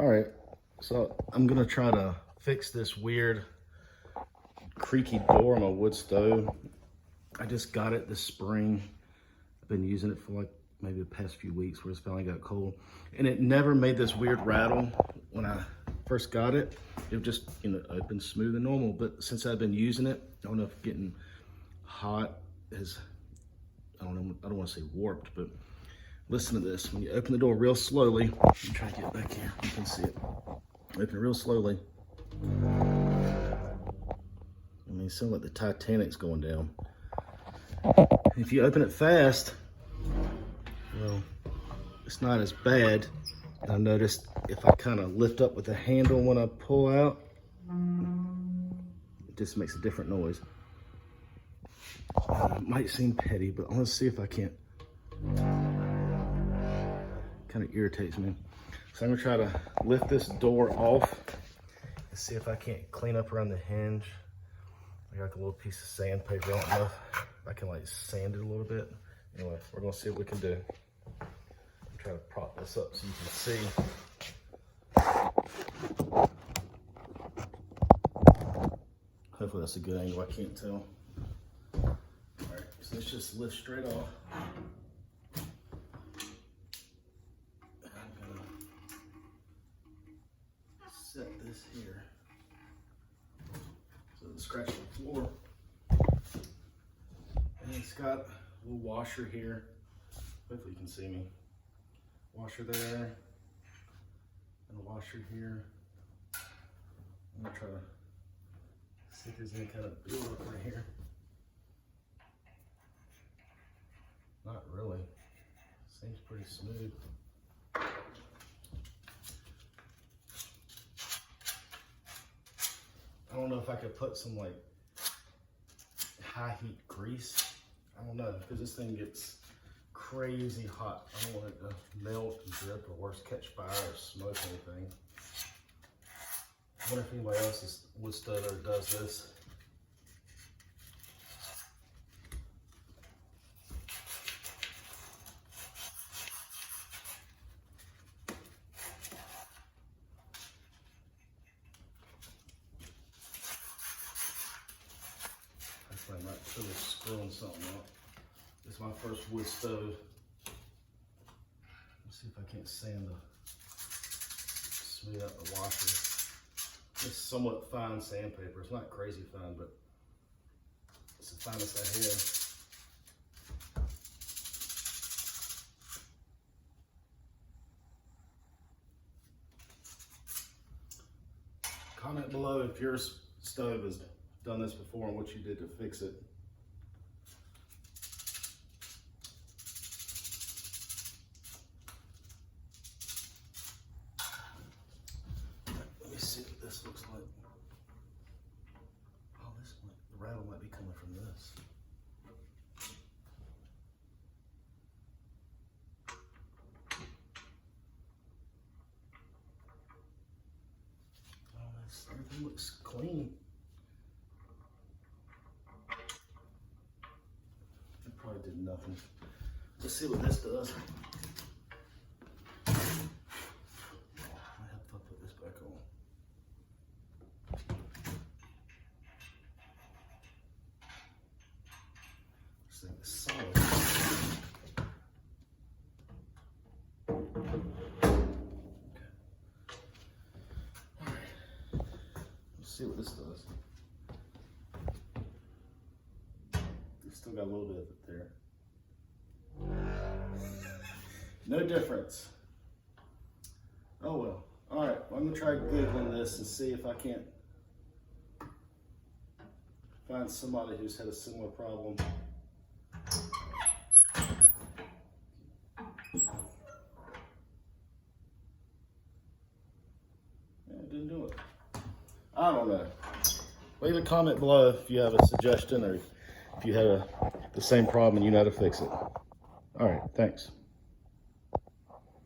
All right, so I'm gonna try to fix this weird creaky door on my wood stove. I just got it this spring. I've been using it for like maybe the past few weeks where it's finally got cold. And it never made this weird rattle when I first got it. It would just, open smooth and normal. But since I've been using it, I don't know if getting hot is, I don't want to say warped, but listen to this. When you open the door real slowly, I'm trying to get back here, you can see it. Open it real slowly. I mean, it sounds like the Titanic's going down. If you open it fast, well, it's not as bad. And I noticed if I kind of lift up with the handle when I pull out, it just makes a different noise. It might seem petty, but I want to see if I can't. Kind of irritates me. So I'm gonna try to lift this door off and see if I can't clean up around the hinge. I got like a little piece of sandpaper. I don't know if I can like sand it a little bit. Anyway, we're gonna see what we can do. I'm trying to prop this up so you can see. Hopefully that's a good angle, I can't tell. All right, so let's just lift straight off. I'm gonna set this here so it doesn't scratch the floor. And it's got a little washer here. Hopefully you can see me. Washer there, and a washer here. I'm gonna try to see if there's any kind of build up right here. Not really. Seems pretty smooth. I don't know if I could put some like high heat grease. I don't know, because this thing gets crazy hot. I don't want it to melt and drip or worse, catch fire or smoke or anything. I wonder if anybody else's wood stove ever does this. I might finish screwing something up. This is my first wood stove. Let's see if I can't smooth out the washer. It's somewhat fine sandpaper. It's not crazy fine, but it's the finest I have. Comment below if your stove has done this before and what you did to fix it. Let me see what this looks like. Oh, the rattle might be coming from this. Oh, everything looks clean. Probably did nothing. Let's see what this does. I have to put this back on. This thing is solid. Okay. All right. Let's see what this does. Still got a little bit of it there. No difference. Oh well. All right, well, I'm gonna try Googling this and see if I can't find somebody who's had a similar problem. Yeah, it didn't do it. I don't know. Leave a comment below if you have a suggestion or if you have the same problem and you know how to fix it. All right, thanks.